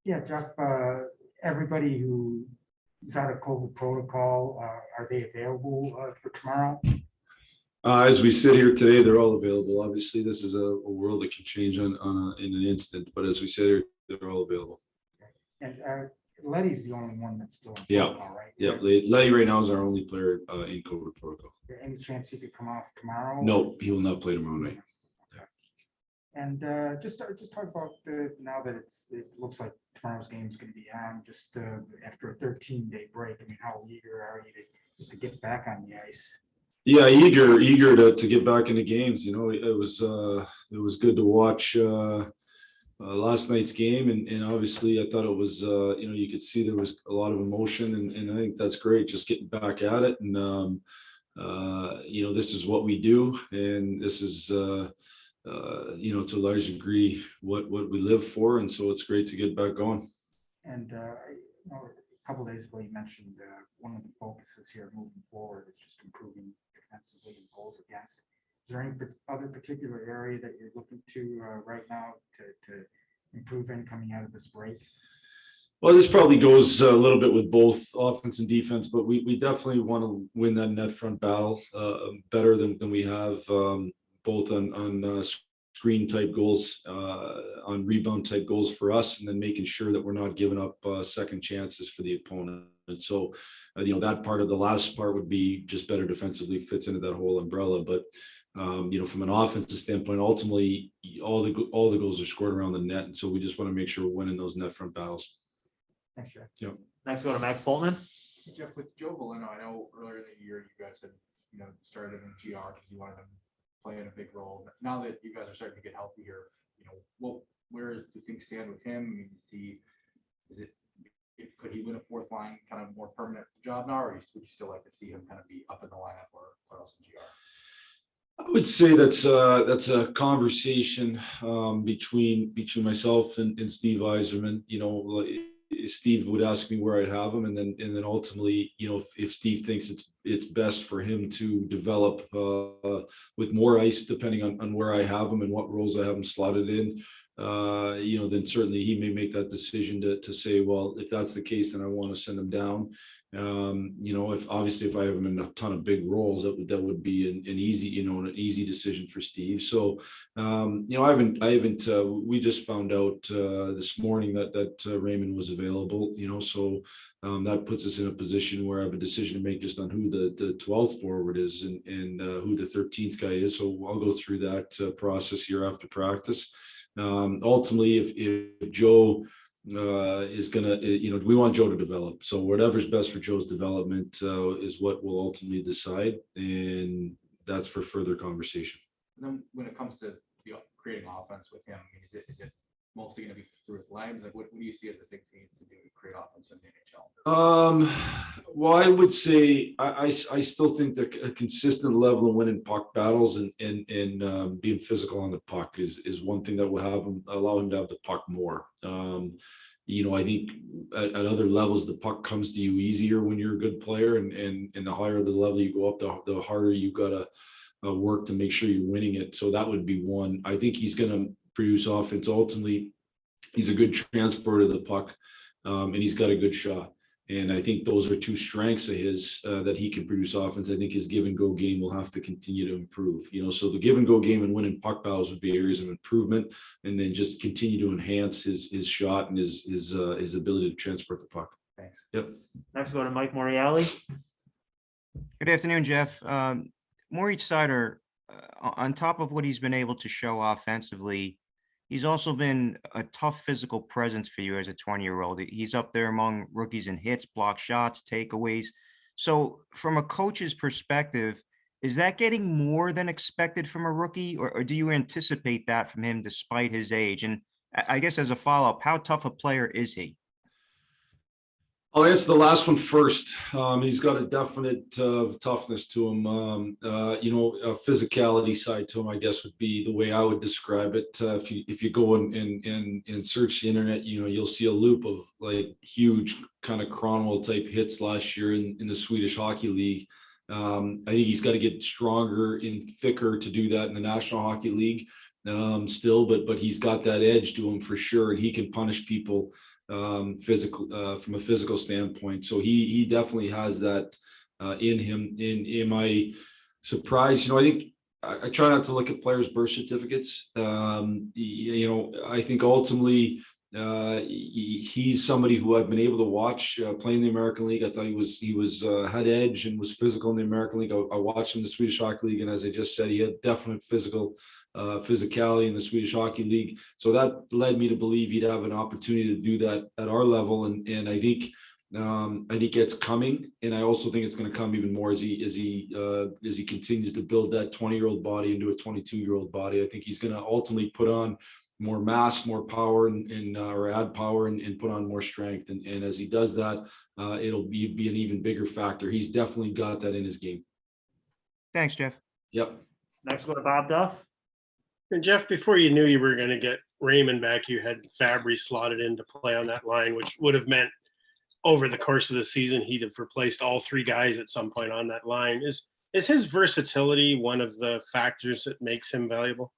Yeah, Jeff, everybody who's out of COVID protocol, are they available for tomorrow? As we sit here today, they're all available. Obviously, this is a world that can change in an instant, but as we sit here, they're all available. And Letty's the only one that's still in Yeah. protocol, right? Yeah, Letty right now is our only player in COVID protocol. Any chance he could come off tomorrow? No, he will not play tomorrow night. And just talk about now that it looks like tomorrow's game is going to be on just after a 13-day break. I mean, how eager are you just to get back on the ice? Yeah, eager to get back into games. You know, it was good to watch last night's game, and obviously I thought it was you could see there was a lot of emotion, and I think that's great. Just getting back at it, and this is what we do, and this is. To a large degree what we live for, and so it's great to get back going. And a couple of days ago you mentioned one of the focuses here moving forward is just improving defensively and goals against. Is there any other particular area that you're looking to right now to improve in coming out of this break? Well, this probably goes a little bit with both offense and defense, but we definitely want to win that net front battle better than we have. Both on screen type goals, on rebound type goals for us, and then making sure that we're not giving up second chances for the opponent. And so, that part of the last part would be just better defensively, fits into that whole umbrella. But from an offensive standpoint, ultimately all the goals are scored around the net, and so we just want to make sure we're winning those net front battles. Thanks, Jeff. Yep. Next, go to Max Boltman. Jeff, with Joe Valeno, I know earlier in the year you guys had started him in GR because you wanted him playing a big role. Now that you guys are starting to get healthy here, where do things stand with him? I mean, could he win a fourth line kind of more permanent job now, or would you still like to see him kind of be up in the lineup or else in GR? I would say that's a conversation between myself and Steve Yzerman. Steve would ask me where I'd have him, and then ultimately, if Steve thinks it's best for him to develop with more ice, depending on where I have him and what roles I have him slotted in, then certainly he may make that decision to say, well, if that's the case, then I want to send him down. If I have him in a ton of big roles, that would be an easy decision for Steve. So, we just found out this morning that Raymond was available, so that puts us in a position where I have a decision to make just on who the 12th forward is and who the 13th guy is. So I'll go through that process here after practice. Ultimately, if Joe is gonna, we want Joe to develop. So whatever's best for Joe's development is what we'll ultimately decide, and that's for further conversation. And then when it comes to creating offense with him, I mean, is it mostly going to be through his legs? Like, what do you see as the things he needs to do to create offense in the NHL? Well, I would say I still think that a consistent level of winning puck battles and being physical on the puck is one thing that will allow him to have the puck more. I think at other levels the puck comes to you easier when you're a good player, and the higher the level you go up, the harder you gotta work to make sure you're winning it. So that would be one. I think he's going to produce offense. Ultimately, he's a good transporter of the puck, and he's got a good shot. And I think those are two strengths of his that he can produce offense. I think his give and go game will have to continue to improve. So the give and go game and winning puck battles would be areas of improvement, and then just continue to enhance his shot and his ability to transport the puck. Thanks. Yep. Next, go to Mike Morreale. Good afternoon, Jeff. Moritz Seider, on top of what he's been able to show offensively, he's also been a tough physical presence for you as a 20-year-old. He's up there among rookies in hits, block shots, takeaways. So from a coach's perspective, is that getting more than expected from a rookie, or do you anticipate that from him despite his age? And I guess as a follow-up, how tough a player is he? I'll answer the last one first. He's got a definite toughness to him. A physicality side to him, I guess, would be the way I would describe it. If you go and search the internet, you'll see a loop of like huge kind of Cronwell type hits last year in the Swedish Hockey League. I think he's got to get stronger and thicker to do that in the National Hockey League. still, but he's got that edge to him for sure, and he can punish people physical from a physical standpoint. So he definitely has that in him. Am I surprised? I think I try not to look at players' birth certificates. I think ultimately he's somebody who I've been able to watch play in the American League. I thought he was had edge and was physical in the American League. I watched him in the Swedish Hockey League, and as I just said, he had definite physicality in the Swedish Hockey League. So that led me to believe he'd have an opportunity to do that at our level, and I think it's coming, and I also think it's going to come even more as he continues to build that 20-year-old body into a 22-year-old body. I think he's going to ultimately put on more mass, more power, and or add power and put on more strength. And as he does that, it'll be an even bigger factor. He's definitely got that in his game. Thanks, Jeff. Yep. Next, go to Bob Duff. And Jeff, before you knew you were going to get Raymond back, you had Fabry slotted in to play on that line, which would have meant over the course of the season, he'd have replaced all three guys at some point on that line. Is his versatility one of the factors that makes him valuable?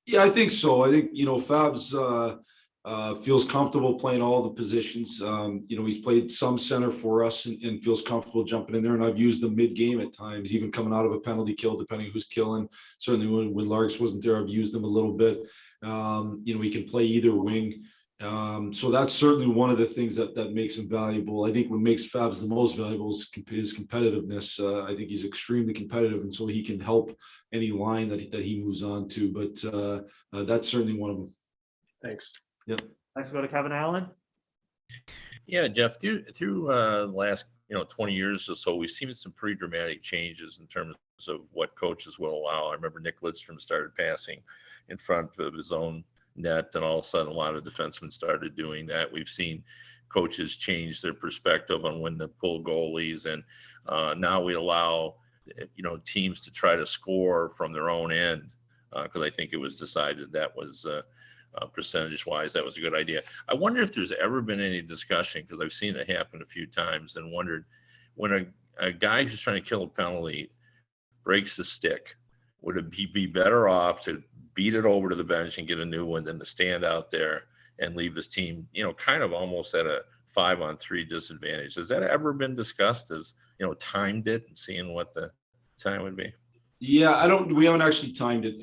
Yeah, I think so. I think, Fabs feels comfortable playing all the positions. He's played some center for us and feels comfortable jumping in there. And I've used him mid-game at times, even coming out of a penalty kill, depending who's killing. Certainly when Larks wasn't there, I've used him a little bit. He can play either wing. So that's certainly one of the things that makes him valuable. I think what makes Fabs the most valuable is his competitiveness. I think he's extremely competitive, and so he can help any line that he moves on to. But that's certainly one of them. Thanks. Yep. Next, go to Kevin Allen. Yeah, Jeff, through the last 20 years or so, we've seen some pretty dramatic changes in terms of what coaches will allow. I remember Nick Lidstrom started passing in front of his own net, and all of a sudden a lot of defensemen started doing that. We've seen coaches change their perspective on when to pull goalies, and now we allow teams to try to score from their own end, because I think it was decided that was percentage wise that was a good idea. I wonder if there's ever been any discussion, because I've seen it happen a few times, and wondered when a guy who's trying to kill a penalty breaks the stick, would he be better off to beat it over to the bench and get a new one than to stand out there and leave his team, kind of almost at a 5-on-3 disadvantage? Has that ever been discussed, as timed it and seeing what the time would be? Yeah, we haven't actually timed it.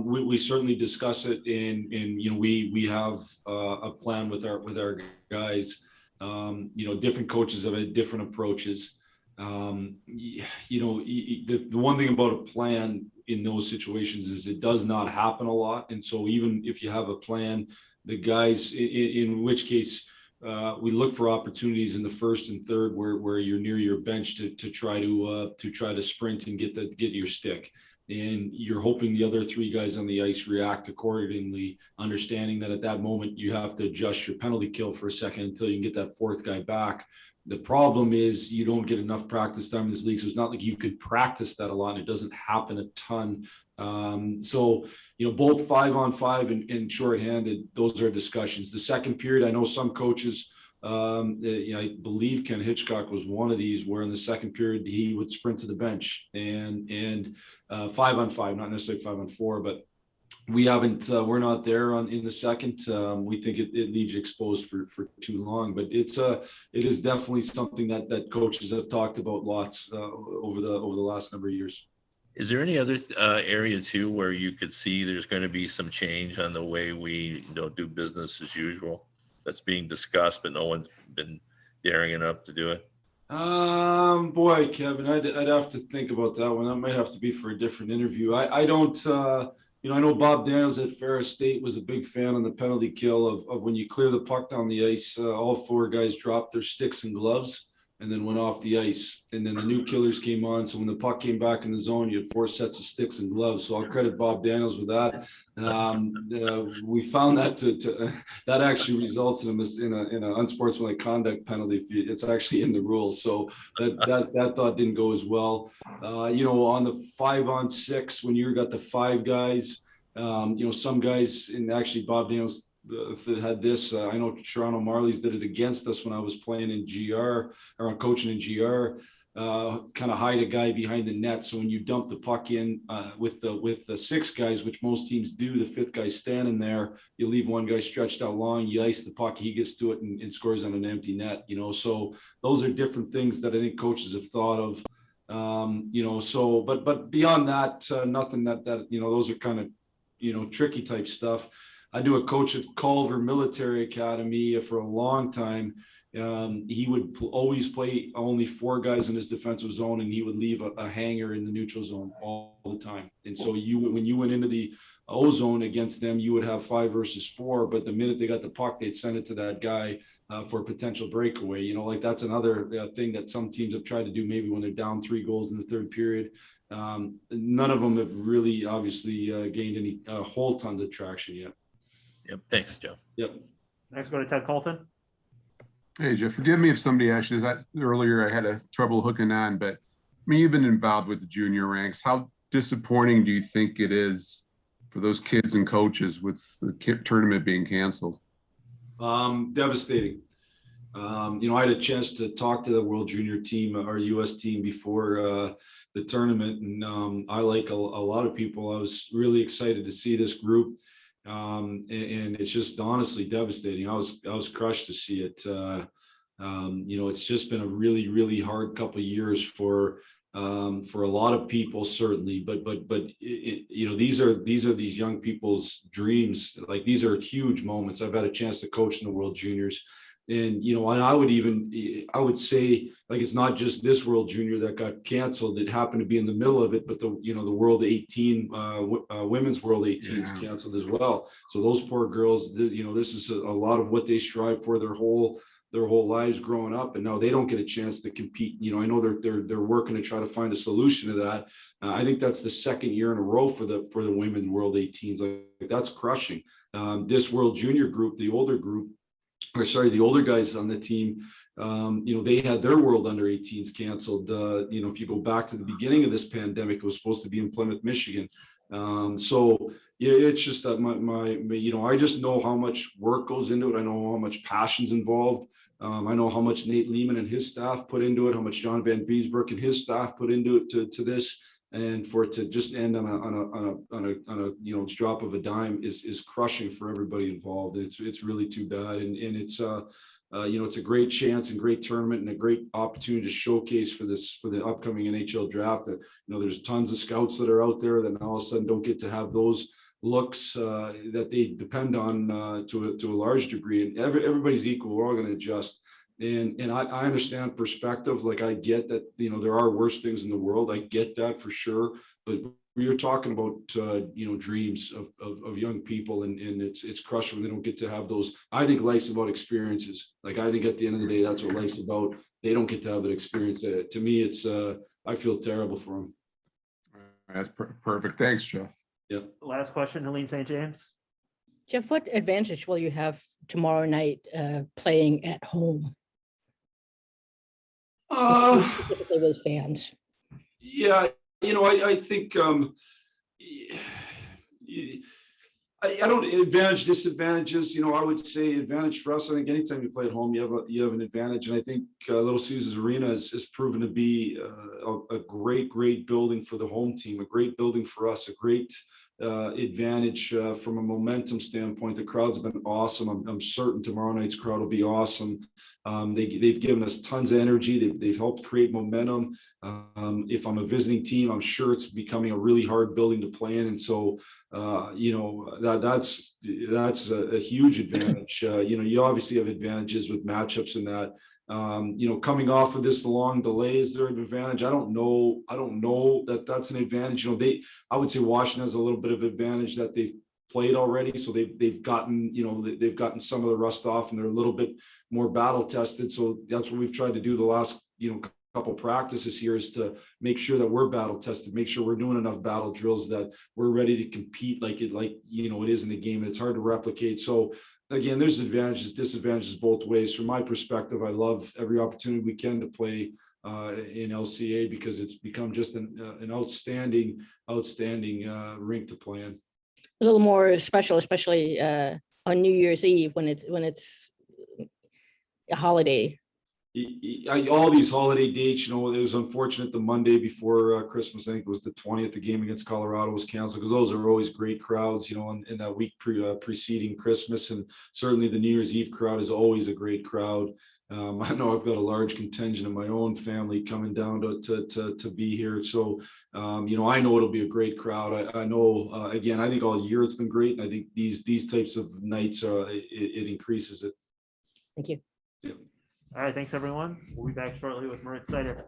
We certainly discuss it, and we have a plan with our guys. Different coaches have had different approaches. The one thing about a plan in those situations is it does not happen a lot. And so even if you have a plan, the guys, in which case we look for opportunities in the first and third where you're near your bench to try to sprint and get your stick. And you're hoping the other three guys on the ice react accordingly, understanding that at that moment you have to adjust your penalty kill for a second until you can get that fourth guy back. The problem is you don't get enough practice time in this league. So it's not like you could practice that a lot, and it doesn't happen a ton. So both 5-on-5 and shorthanded, those are discussions. The second period, I know some coaches, I believe Ken Hitchcock was one of these, where in the second period he would sprint to the bench and 5-on-5, not necessarily 5-on-4, but we haven't, we're not there in the second. We think it leaves you exposed for too long, but it is definitely something that coaches have talked about lots over the last number of years. Is there any other area too where you could see there's going to be some change on the way we do business as usual that's being discussed, but no one's been daring enough to do it? Boy, Kevin, I'd have to think about that one. That might have to be for a different interview. I don't. I know Bob Daniels at Ferris State was a big fan on the penalty kill of when you clear the puck down the ice, all four guys dropped their sticks and gloves and then went off the ice. And then the new killers came on. So when the puck came back in the zone, you had 4 sets of sticks and gloves. So I'll credit Bob Daniels with that. We found that that actually results in an unsportsmanlike conduct penalty. It's actually in the rules. So that thought didn't go as well. On the 5-on-6, when you got the 5 guys, some guys, and actually Bob Daniels had this. I know Toronto Marlies did it against us when I was playing in GR or coaching in GR. kind of hide a guy behind the net. So when you dump the puck in with the 6 guys, which most teams do, the 5th guy standing there, you leave one guy stretched out long, you ice the puck, he gets to it and scores on an empty net, you know. So those are different things that I think coaches have thought of. You know, so but beyond that, nothing that you know, those are kind of, you know, tricky type stuff. I knew a coach at Culver Military Academy for a long time. He would always play only 4 guys in his defensive zone, and he would leave a hanger in the neutral zone all the time. And so when you went into the O zone against them, you would have 5 versus 4, but the minute they got the puck, they'd send it to that guy for a potential breakaway. You know, like that's another thing that some teams have tried to do, maybe when they're down 3 goals in the 3rd period. None of them have really obviously gained any whole tons of traction yet. Yep. Thanks, Jeff. Yep. Next, go to Ted Colton. Hey, Jeff, forgive me if somebody asked you that earlier. I had a trouble hooking on, but I mean, you've been involved with the junior ranks. How disappointing do you think it is for those kids and coaches with the tournament being canceled? Devastating. You know, I had a chance to talk to the World Junior team, our U.S. team, before the tournament, and I, like a lot of people, I was really excited to see this group. And it's just honestly devastating. I was crushed to see it. You know, it's just been a really, really hard couple of years for a lot of people, certainly. But you know, these are these young people's dreams. Like, these are huge moments. I've had a chance to coach in the World Juniors. And, you know, and I would say, like, it's not just this World Junior that got canceled. It happened to be in the middle of it, but the World 18, Women's World 18 is canceled as well. So those poor girls, you know, this is a lot of what they strive for their whole lives growing up, and now they don't get a chance to compete. You know, I know they're working to try to find a solution to that. I think that's the 2nd year in a row for the women World 18s. Like, that's crushing. This World Junior group, the older guys on the team, you know, they had their World Under 18s canceled. You know, if you go back to the beginning of this pandemic, it was supposed to be in Plymouth, Michigan. So yeah, it's just that my you know, I just know how much work goes into it. I know how much passion's involved. I know how much Nate Lehman and his staff put into it, how much John Van Beesbrook and his staff put into it to this. And for it to just end on a you know, drop of a dime is crushing for everybody involved. It's really too bad. And it's you know, it's a great chance and great tournament and a great opportunity to showcase for the upcoming NHL draft. That, you know, there's tons of scouts that are out there that all of a sudden don't get to have those looks that they depend on to a large degree. And everybody's equal. We're all going to adjust. And I understand perspective. Like, I get that, you know, there are worse things in the world. I get that for sure. But you're talking about, you know, dreams of young people, and it's crushing when they don't get to have those. I think life's about experiences. Like, I think at the end of the day, that's what life's about. They don't get to have that experience. To me, it's I feel terrible for them. That's perfect. Thanks, Jeff. Yep. Last question, Helene St. James. Jeff, what advantage will you have tomorrow night playing at home? Specifically with fans. Yeah, you know, I think I don't advantage disadvantages. You know, I would say advantage for us. I think anytime you play at home, you have an advantage, and I think Little Caesars Arena has proven to be a great building for the home team, a great building for us, a great advantage from a momentum standpoint. The crowd's been awesome. I'm certain tomorrow night's crowd will be awesome. They've given us tons of energy. They've helped create momentum. If I'm a visiting team, I'm sure it's becoming a really hard building to play in. And so, you know, that's a huge advantage. You know, you obviously have advantages with matchups and that. You know, coming off of this long delay, is there an advantage? I don't know that that's an advantage. You know, I would say Washington has a little bit of advantage that they've played already, so they've gotten, you know, they've gotten some of the rust off, and they're a little bit more battle tested. So that's what we've tried to do the last, you know, couple practices here, is to make sure that we're battle tested, make sure we're doing enough battle drills that we're ready to compete like you know, it is in the game. And it's hard to replicate. So again, there's advantages, disadvantages both ways. From my perspective, I love every opportunity we can to play in LCA, because it's become just an outstanding rink to play in. A little more special, especially on New Year's Eve when it's a holiday. all these holiday dates, it was unfortunate the Monday before Christmas, I think it was the 20th, the game against Colorado was canceled, because those are always great crowds, in that week preceding Christmas. And certainly the New Year's Eve crowd is always a great crowd. I know I've got a large contingent of my own family coming down to be here. So, I know it'll be a great crowd. I know, again, I think all year it's been great. I think these types of nights, it increases it. Thank you. Yeah. All right, thanks, everyone. We'll be back shortly with Moritz Sider.